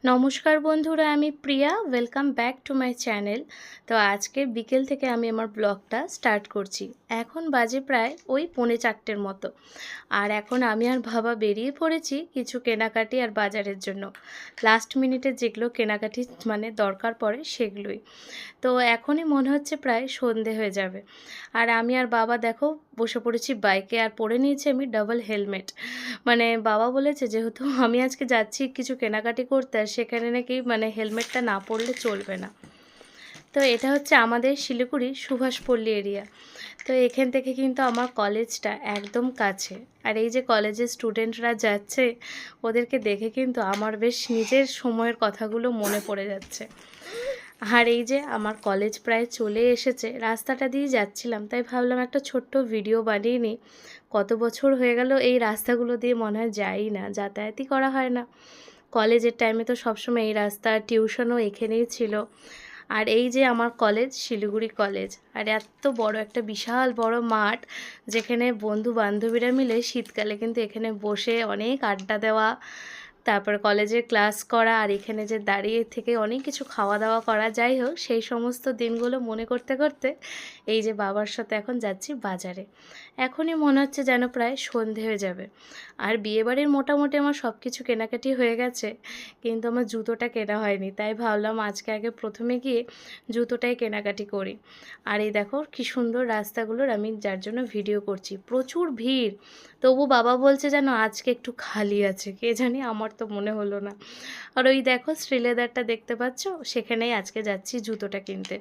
নমস্কার বন্ধুরা, আমি Priya. Welcome back to my channel. তো আজকে বিকেল থেকে আমি আমার ব্লগটা স্টার্ট করছি। এখন বাজে প্রায় ওই 3:45 মতো। আর এখন আমি আর বাবা বেরিয়ে পড়েছি কিছু কেনাকাটি আর বাজারের জন্য। লাস্ট মিনিটে যেগুলো কেনাকাটি দরকার পড়ে সেগুলোই। তো এখনই মনে হচ্ছে প্রায় সন্ধে হয়ে যাবে। আর আমি আর বাবা দেখো বসে পড়েছি বাইকে, আর পরে নিয়েছি আমি ডাবল হেলমেট। বাবা বলেছে যেহেতু আমি আজকে যাচ্ছি কিছু কেনাকাটি করতে, আর সেখানে নাকি হেলমেটটা না পরলে চলবে না। তো এটা হচ্ছে আমাদের শিলিগুড়ি সুভাষপল্লী এরিয়া। তো এখান থেকে কিন্তু আমার কলেজটা একদম কাছে। আর এই যে কলেজের স্টুডেন্টরা যাচ্ছে, ওদেরকে দেখে কিন্তু আমার বেশ নিজের সময়ের কথাগুলো মনে পড়ে যাচ্ছে। আর এই যে আমার কলেজ প্রায় চলে এসেছে, রাস্তাটা দিয়ে যাচ্ছিলাম, তাই ভাবলাম একটা ছোট্ট ভিডিও বানিয়ে নিই। কত বছর হয়ে গেল এই রাস্তাগুলো দিয়ে মনে হয় যাই না, যাতায়াতই করা হয় না। কলেজের টাইমে তো সবসময় এই রাস্তা, টিউশনও এখানেই ছিল। আর এই যে আমার কলেজ, শিলিগুড়ি কলেজ। আর এত বড় একটা বিশাল বড় মাঠ, যেখানে বন্ধু বান্ধবীরা মিলে শীতকালে কিন্তু এখানে বসে অনেক আড্ডা দেওয়া, তারপর কলেজের ক্লাস করা, আর এখানে যে দাঁড়িয়ে থেকে অনেক কিছু খাওয়া দাওয়া করা। যাই হোক, সেই সমস্ত দিনগুলো মনে করতে করতে এই যে বাবার সাথে এখন যাচ্ছি বাজারে। এখনই মনে হচ্ছে যেন প্রায় সন্ধে হয়ে যাবে। আর বিয়েবাড়ির মোটামুটি আমার সব কিছু কেনাকাটি হয়ে গেছে, কিন্তু আমার জুতোটা কেনা হয়নি। তাই ভাবলাম আজকে আগে প্রথমে গিয়ে জুতোটাই কেনাকাটি করি। আর এই দেখো কি সুন্দর রাস্তাগুলোর আমি যার জন্য ভিডিও করছি, প্রচুর ভিড়। তবু বাবা বলছে যেন আজকে একটু খালি আছে, কে জানি, আমার তো মনে হলো না। আর ওই দেখো শ্রীলেদারটা দেখতে পাচ্ছ, সেখানেই আজকে যাচ্ছি জুতোটা কিনতে।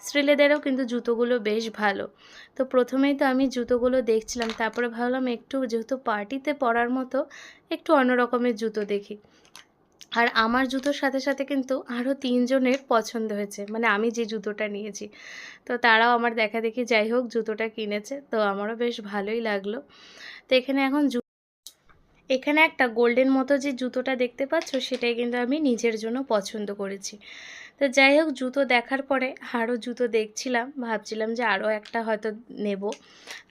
শ্রীলেদারও কিন্তু জুতোগুলো বেশ ভালো। তো প্রথমেই তো আমি জুতোগুলো দেখছিলাম, তারপরে ভাবলাম একটু যেহেতু পার্টিতে পরার মতো একটু অন্য রকমের জুতো দেখি। আর আমার জুতোর সাথে সাথে কিন্তু আরও 3 জনের পছন্দ হয়েছে, আমি যে জুতোটা নিয়েছি। তো তারাও আমার দেখা দেখি যাই হোক জুতোটা কিনেছে, তো আমারও বেশ ভালোই লাগলো। তো এখানে একটা গোল্ডেন মতো যে জুতোটা দেখতে পাচ্ছ, সেটাই কিন্তু আমি নিজের জন্য পছন্দ করেছি। তো যাই হোক, জুতো দেখার পরে আরও জুতো দেখছিলাম, ভাবছিলাম যে আরও একটা হয়তো নেব।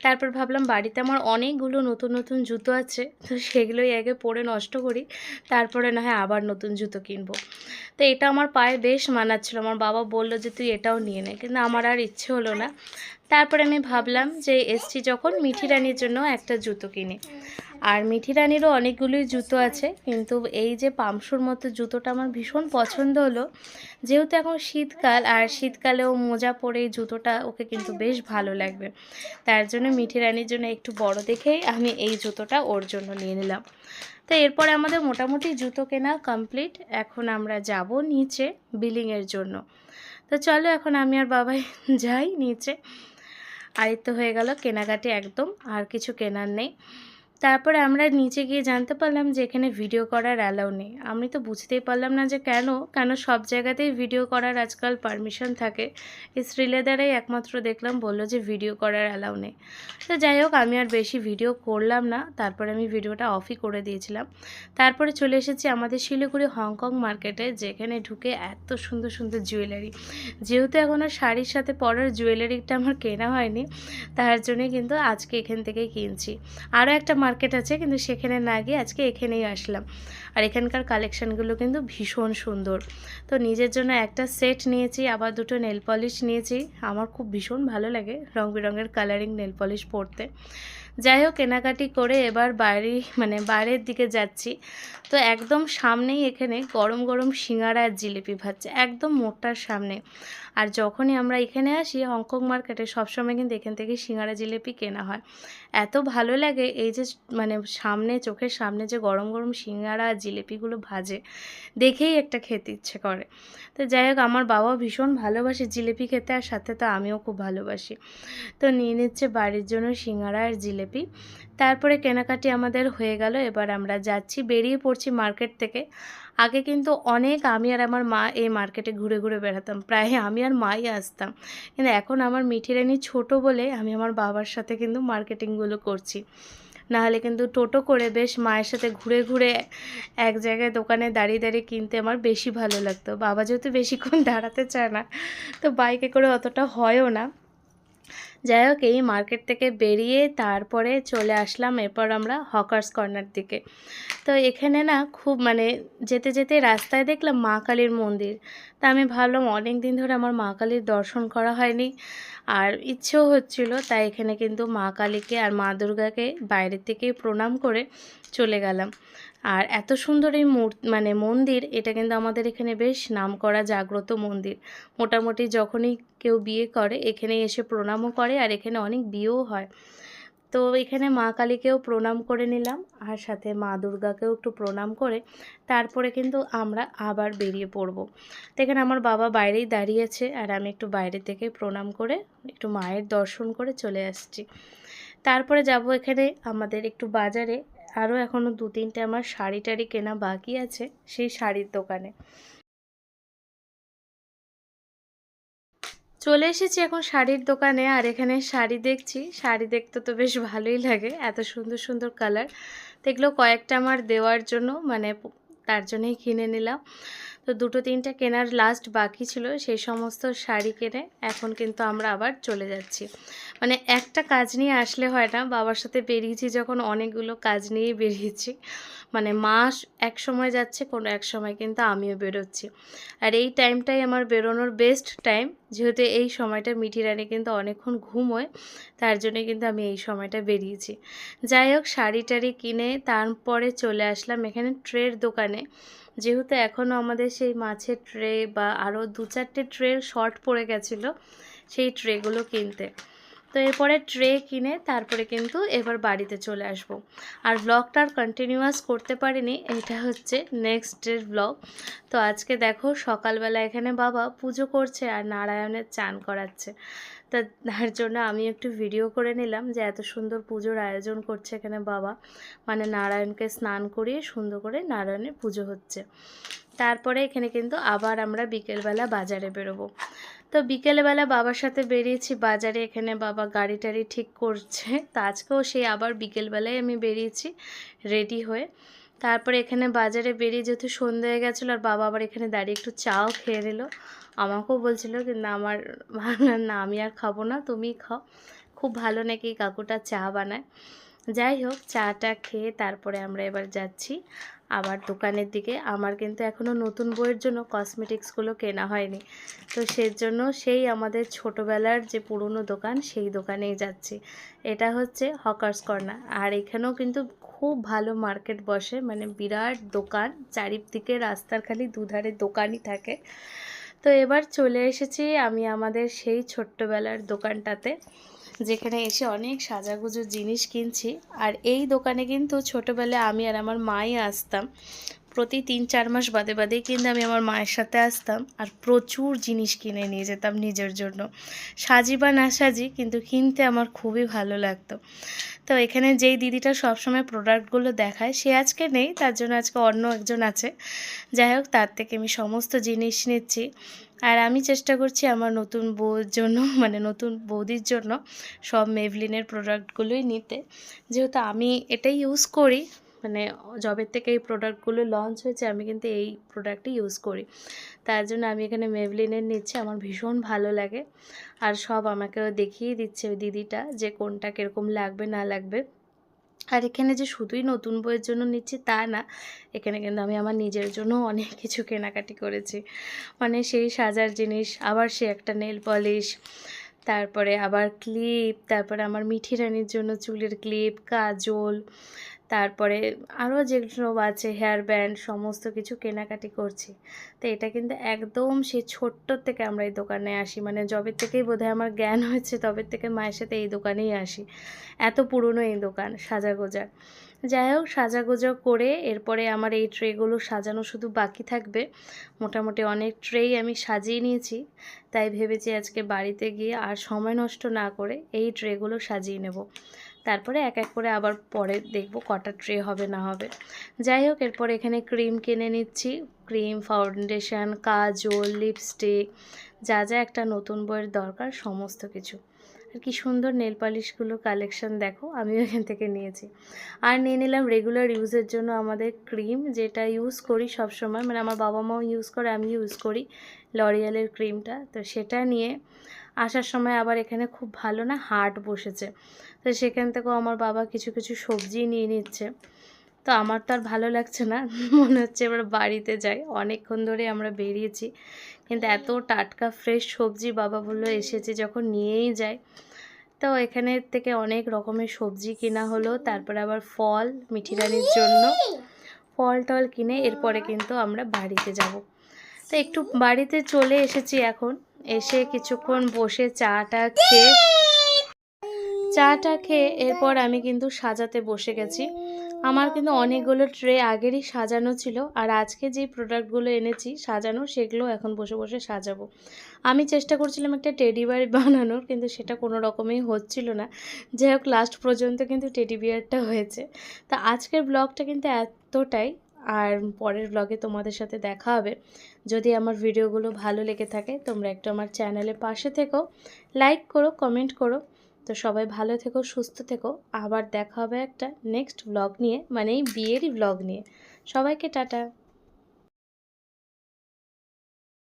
তারপর ভাবলাম বাড়িতে আমার অনেকগুলো নতুন নতুন জুতো আছে, তো সেগুলোই আগে পরে নষ্ট করি, তারপরে না হয় আবার নতুন জুতো কিনবো। তো এটা আমার পায়ে বেশ মানাচ্ছিল। আমার বাবা বলল যে তুই এটাও নিয়ে নে, কিন্তু আমার আর ইচ্ছে হলো না। তারপরে আমি ভাবলাম যে এসছি যখন, মিঠি রানির জন্য একটা জুতো কিনি। আর মিঠি রানিরও অনেকগুলোই জুতো আছে, কিন্তু এই যে পামশুর মতো জুতোটা আমার ভীষণ পছন্দ হলো। যেহেতু এখন শীতকাল, আর শীতকালেও মোজা পরে এই জুতোটা ওকে কিন্তু বেশ ভালো লাগবে। তার জন্য মিঠি রানির জন্য একটু বড় দেখেই আমি এই জুতোটা ওর জন্য নিয়ে নিলাম। তো এরপরে আমাদের মোটামুটি জুতো কেনা কমপ্লিট। এখন আমরা যাব নিচে বিলিংয়ের জন্য। তো চলো এখন আমি আর বাবাই যাই নিচে। আর এই তো হয়ে গেল কেনাকাটি, একদম আর কিছু কেনার নেই। তারপরে আমরা নিচে গিয়ে জানতে পারলাম যে এখানে ভিডিও করার অ্যালাউ নেই। আমি তো বুঝতেই পারলাম না যে কেন কেন সব জায়গাতেই ভিডিও করার আজকাল পারমিশন থাকে। এই শ্রীলেদারেই একমাত্র দেখলাম বললো যে ভিডিও করার অ্যালাউ নেই। তো যাই হোক, আমি আর বেশি ভিডিও করলাম না, তারপরে আমি ভিডিওটা অফই করে দিয়েছিলাম। তারপরে চলে এসেছি আমাদের শিলিগুড়ি হংকং মার্কেটে, যেখানে ঢুকে এত সুন্দর সুন্দর জুয়েলারি। যেহেতু এখনও শাড়ির সাথে পরার জুয়েলারিটা আমার কেনা হয়নি, তার জন্যে কিন্তু আজকে এখান থেকেই কিনছি। আরও একটা মার্কেট আছে, কিন্তু সেখানে না গিয়ে আজকে এখানেই আসলাম। আর এখানকার কালেকশানগুলো কিন্তু ভীষণ সুন্দর। তো নিজের জন্য একটা সেট নিয়েছি, আবার দুটো নেল পলিশ নিয়েছি। আমার খুব ভীষণ ভালো লাগে রং বেরঙের কালারিং নেল পলিশ পরতে। যাই হোক, কেনাকাটি করে এবার বাইরের দিকে যাচ্ছি। তো একদম সামনেই এখানে গরম গরম সিঙ্গারা আর জিলিপি ভাজছে, একদম মোটার সামনে। আর যখনই আমরা এখানে আসি হংকং মার্কেটে, সবসময় কিন্তু এখান থেকে সিঙ্গারা জিলিপি কেনা হয়। এত ভালো লাগে এই যে সামনে, চোখের সামনে যে গরম গরম সিঙ্গারা আর জিলিপিগুলো ভাজে, দেখেই একটা খেতে ইচ্ছে করে। তো যাই হোক, আমার বাবাও ভীষণ ভালোবাসে জিলিপি খেতে, আর সাথে তো আমিও খুব ভালোবাসি। তো নিয়ে নিচ্ছে বাড়ির জন্য সিঙ্গারা আর জিলিপি। তারপরে কেনাকাটি আমাদের হয়ে গেল, এবার আমরা যাচ্ছি, বেরিয়ে পড়ছি মার্কেট থেকে। আগে কিন্তু অনেক আমি আর আমার মা এই মার্কেটে ঘুরে ঘুরে বেড়াতাম, প্রায় আমি আর মাই আসতাম। কিন্তু এখন আমার মিঠি রানী ছোটো বলে আমি আমার বাবার সাথে কিন্তু মার্কেটিংগুলো করছি। নাহলে কিন্তু টোটো করে বেশ মায়ের সাথে ঘুরে ঘুরে এক জায়গায় দোকানে দাঁড়িয়ে দাঁড়িয়ে কিনতে আমার বেশি ভালো লাগতো। বাবা যেহেতু বেশিক্ষণ দাঁড়াতে চায় না, তো বাইকে করে অতটা হয়ও না। যাই হোক, এই মার্কেট থেকে বেরিয়ে তারপরে চলে আসলাম এরপর আমরা হকার্স কর্নার দিকে। তো এখানে না খুব মানে যেতে যেতে রাস্তায় দেখলাম মা কালীর মন্দির। তা আমি ভাবলাম অনেক দিন ধরে আমার মা কালীর দর্শন করা হয়নি, আর ইচ্ছেও হচ্ছিল, তাই এখানে কিন্তু মা কালীকে আর মা দুর্গাকে বাইরের থেকেই প্রণাম করে চলে গেলাম। আর এত সুন্দর এই মানে মন্দির, এটা কিন্তু আমাদের এখানে বেশ নামকরা জাগ্রত মন্দির। মোটামুটি যখনই কেউ বিয়ে করে এখানেই এসে প্রণামও করে, আর এখানে অনেক বিয়েও হয়। তো এখানে মা কালীকেও প্রণাম করে নিলাম, আর সাথে মা দুর্গাকেও একটু প্রণাম করে তারপরে কিন্তু আমরা আবার বেরিয়ে পড়ব। তো এখানে আমার বাবা বাইরেই দাঁড়িয়েছে, আর আমি একটু বাইরে থেকে প্রণাম করে একটু মায়ের দর্শন করে চলে আসছি। তারপরে যাব এখানে আমাদের একটু বাজারে, আরও এখনও 2-3টে আমার শাড়ি টাড়ি কেনা বাকি আছে, সেই শাড়ির দোকানে চলে এসেছি এখন শাড়ির দোকানে। আর এখানে শাড়ি দেখছি, শাড়ি দেখতে তো বেশ ভালোই লাগে, এত সুন্দর সুন্দর কালার। তো এগুলো কয়েকটা আমার দেওয়ার জন্য মানে তার জন্যই কিনে নিলাম। তো 2-3টে কেনার লাস্ট বাকি ছিল, সেই সমস্ত শাড়ি কিনে এখন কিন্তু আমরা আবার চলে যাচ্ছি। মানে একটা কাজ নিয়ে আসলে হয় না, বাবার সাথে বেরিয়েছি যখন অনেকগুলো কাজ নিয়েই বেরিয়েছি। মানে মাস এক সময় যাচ্ছে, কোনো এক সময় কিন্তু আমিও বেরোচ্ছি। আর এই টাইমটাই আমার বেরোনোর বেস্ট টাইম, যেহেতু এই সময়টা মিঠি রানী কিন্তু অনেকক্ষণ ঘুমোয়, তার জন্যে কিন্তু আমি এই সময়টা বেরিয়েছি। যাই হোক, শাড়ি টাড়ি কিনে তারপরে চলে আসলাম এখানে ট্রের দোকানে, যেহেতু এখনও আমাদের সেই মাছের ট্রে বা আরও 2-4টে ট্রে শর্ট পড়ে গেছিলো সেই ট্রেগুলো কিনতে। তো এরপরে ট্রে কিনে তারপরে কিন্তু এবার বাড়িতে চলে আসব। আর ব্লগটা আর কন্টিনিউয়াস করতে পারিনি, এটা হচ্ছে নেক্সট ডের ব্লগ। তো আজকে দেখো সকালবেলা এখানে বাবা পুজো করছে আর নারায়ণের চান করাচ্ছে। তার জন্য আমি একটু ভিডিও করে নিলাম যে এত সুন্দর পুজোর আয়োজন করছে এখানে বাবা, মানে নারায়ণকে স্নান করিয়ে সুন্দর করে নারায়ণের পুজো হচ্ছে। তারপরে এখানে কিন্তু আবার আমরা বিকেলবেলা বাজারে বেরোবো। তো বিকেলবেলা বাবার সাথে বেরিয়েছি বাজারে, এখানে বাবা গাড়ি টাড়ি ঠিক করছে। তো আজকেও সেই আবার বিকেলবেলায় আমি বেরিয়েছি রেডি হয়ে। তারপরে এখানে বাজারে বেরিয়ে যেহেতু সন্ধ্যে হয়ে গেছিলো, আর বাবা আবার এখানে দাঁড়িয়ে একটু চাও খেয়ে নিল। আমাকেও বলছিল কিন্তু আমার ভাবলাম না, আমি আর খাবো না, তুমিই খাও। খুব ভালো নাকি কাকুটা চা বানায়। যাই হোক, চাটা খেয়ে তারপরে আমরা এবার যাচ্ছি আবার দোকানের দিকে। আমার কিন্তু এখনও নতুন বইয়ের জন্য কসমেটিক্সগুলো কেনা হয়নি, তো সেজন্য সেই আমাদের ছোটোবেলার যে পুরনো দোকান সেই দোকানেই যাচ্ছি। এটা হচ্ছে হকার্স কর্নার, আর এখানেও কিন্তু খুব ভালো মার্কেট বসে, মানে বিরাট দোকান, চারিদিকে রাস্তার খালি দুধারে দোকানই থাকে। তো এবার চলে এসেছি আমি আমাদের সেই ছোট্টবেলার দোকানটাতে, যেখানে এসে অনেক সাজাগুজো জিনিস কিনছি। আর এই দোকানে কিন্তু ছোটোবেলায় আমি আর আমার মাই আসতাম, প্রতি 3-4 মাস বাদে বাদেই কিন্তু আমি আমার মায়ের সাথে আসতাম, আর প্রচুর জিনিস কিনে নিয়ে যেতাম নিজের জন্য। সাজি বা না সাজি, কিন্তু কিনতে আমার খুবই ভালো লাগতো। তো এখানে যেই দিদিটা সবসময় প্রোডাক্টগুলো দেখায় সে আজকে নেই, তার জন্য আজকে অন্য একজন আছে। যাই হোক, তার থেকে আমি সমস্ত জিনিস নিচ্ছি। আর আমি চেষ্টা করছি আমার নতুন বউর জন্য, মানে নতুন বৌদির জন্য সব মেভলিনের প্রোডাক্টগুলোই নিতে, যেহেতু আমি এটাই ইউজ করি। মানে জবের থেকে এই প্রোডাক্টগুলো লঞ্চ হয়েছে, আমি কিন্তু এই প্রোডাক্টই ইউজ করি, তার জন্য আমি এখানে মেভলিনের নিচ্ছি। আমার ভীষণ ভালো লাগে, আর সব আমাকেও দেখিয়ে দিচ্ছে ওই দিদিটা যে কোনটা কীরকম লাগবে না লাগবে। আর এখানে যে শুধুই নতুন বইয়ের জন্য নিচ্ছি তা না, এখানে কিন্তু আমি আমার নিজের জন্য অনেক কিছু কেনাকাটি করেছি। মানে সেই সাজার জিনিস, আবার সে একটা নেল পলিশ, তারপরে আবার ক্লিপ, তারপরে আমার মিঠি রানীর জন্য চুলের ক্লিপ, কাজল, তারপরে আরও যেগুলো আছে হেয়ার ব্যান্ড, সমস্ত কিছু কেনাকাটি করছি। তো এটা কিন্তু একদম সেই ছোট্ট থেকে আমরা এই দোকানে আসি, মানে যবে থেকেই বোধহয় আমার জ্ঞান হয়েছে তবে থেকে মায়ের সাথে এই দোকানেই আসি। এত পুরনো এই দোকান সাজাগোজার। যাই হোক, সাজাগোজা করে এরপরে আমার এই ট্রেগুলো সাজানো শুধু বাকি থাকবে। মোটামুটি অনেক ট্রেই আমি সাজিয়ে নিয়েছি, তাই ভেবেছি আজকে বাড়িতে গিয়ে আর সময় নষ্ট না করে এই ট্রেগুলো সাজিয়ে নেব। তারপরে এক এক করে আবার পরে দেখব কটা ট্রে হবে না হবে। যাই হোক, এরপর এখানে ক্রিম কিনে নিচ্ছি, ক্রিম, ফাউন্ডেশন, কাজল, লিপস্টিক, যা যা একটা নতুন বইয়ের দরকার সমস্ত কিছু। আর কি সুন্দর নেল পালিশগুলো কালেকশন দেখো, আমিও এখান থেকে নিয়েছি। আর নিয়ে নিলাম রেগুলার ইউজের জন্য আমাদের ক্রিম, যেটা ইউজ করি সব সময়, মানে আমার বাবা মাও ইউজ করে, আমি ইউজ করি লরিয়ালের ক্রিমটা, তো সেটা নিয়ে। আসার সময় আবার এখানে খুব ভালো না হাট বসেছে, তো সেখান থেকেও আমার বাবা কিছু কিছু সবজি নিয়ে নিচ্ছে। তো আমার তো আর ভালো লাগছে না, মনে হচ্ছে এবার বাড়িতে যাই। অনেকক্ষণ ধরে আমরা বেরিয়েছি, কিন্তু এত টাটকা ফ্রেশ সবজি বাবা বললো এসেছি যখন নিয়েই যাই। তো এখানের থেকে অনেক রকমের সবজি কেনা হলো, তারপরে আবার ফল মিঠি রানীর জন্য ফল টল কিনে এরপরে কিন্তু আমরা বাড়িতে যাব। তো একটু বাড়িতে চলে এসেছি এখন, এসে কিছুক্ষণ বসে চাটা খেয়ে এরপর আমি কিন্তু সাজাতে বসে গেছি। আমার কিন্তু অনেকগুলো ট্রে আগেরই সাজানো ছিল, আর আজকে যে প্রোডাক্টগুলো এনেছি সাজানো সেগুলো এখন বসে বসে সাজাবো। আমি চেষ্টা করছিলাম একটা টেডি বিয়ার বানানোর, কিন্তু সেটা কোনো রকমেই হচ্ছিল না। যাই হোক লাস্ট পর্যন্ত কিন্তু টেডি বিয়ারটা হয়েছে। তো আজকের ব্লগটা কিন্তু এতটাই, আর পরের ব্লগে তোমাদের সাথে দেখা হবে। যদি আমার ভিডিওগুলো ভালো লেগে থাকে তোমরা একটু আমার চ্যানেলের পাশে থেকো, লাইক করো, কমেন্ট করো। তো সবাই ভালো থেকো, সুস্থ থেকো। আবার দেখা হবে একটা নেক্সট ব্লগ নিয়ে, মানে এই বিয়েরই ব্লগ নিয়ে। সবাইকে টাটা।